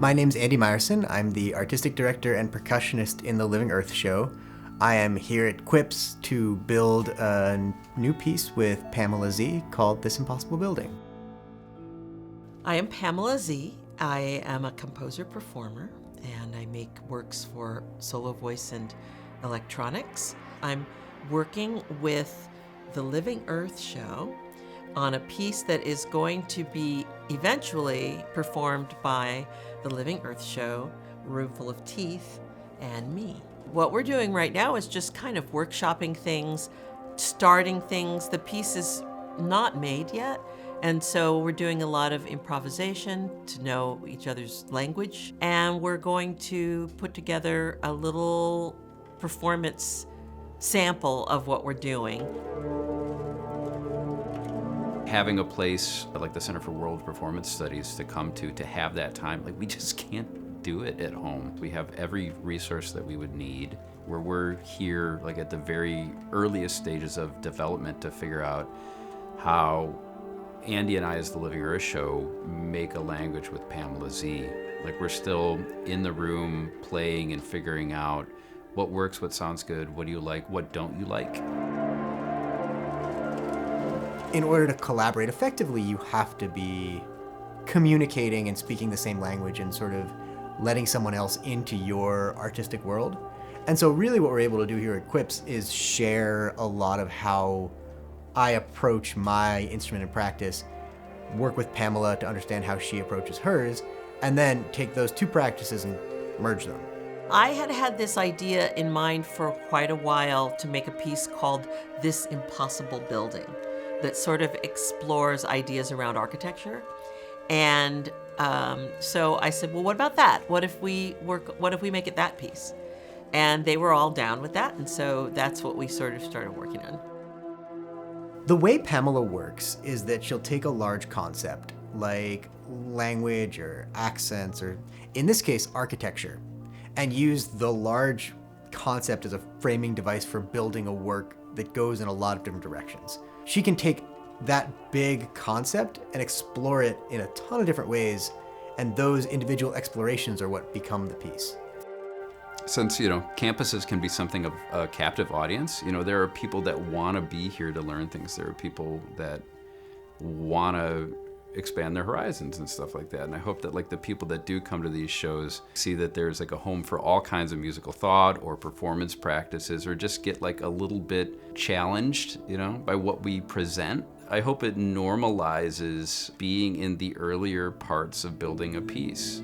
My name's Andy Meyerson. I'm the artistic director and percussionist in the Living Earth show. I am here at Quips to build a new piece with Pamela Z called This Impossible Building. I am Pamela Z. I am a composer-performer, and I make works for solo voice and electronics. I'm working with the Living Earth show on a piece that is going to be eventually performed by the Living Earth show, Roomful of Teeth, and me. What we're doing right now is just kind of workshopping things, starting things. The piece is not made yet, and so we're doing a lot of improvisation to know each other's language, and we're going to put together a little performance sample of what we're doing. Having a place like the Center for World Performance Studies to come to have that time, like we just can't do it at home. We have every resource that we would need, where we're here like at the very earliest stages of development to figure out how Andy and I, as the Living Earth show, make a language with Pamela Z. Like we're still in the room playing and figuring out what works, what sounds good, what do you like, what don't you like. In order to collaborate effectively, you have to be communicating and speaking the same language and sort of letting someone else into your artistic world. And so really what we're able to do here at Quips is share a lot of how I approach my instrument in practice, work with Pamela to understand how she approaches hers, and then take those two practices and merge them. I had this idea in mind for quite a while to make a piece called This Impossible Building that sort of explores ideas around architecture. And so I said, well, what about that? What if we make it that piece? And they were all down with that, and so that's what we sort of started working on. The way Pamela works is that she'll take a large concept, like language or accents, or in this case, architecture, and use the large concept as a framing device for building a work that goes in a lot of different directions. She can take that big concept and explore it in a ton of different ways, and those individual explorations are what become the piece. Since, campuses can be something of a captive audience, there are people that want to be here to learn things. There are people that want to expand their horizons and stuff like that. And I hope that the people that do come to these shows see that there's a home for all kinds of musical thought or performance practices, or just get a little bit challenged, by what we present. I hope it normalizes being in the earlier parts of building a piece.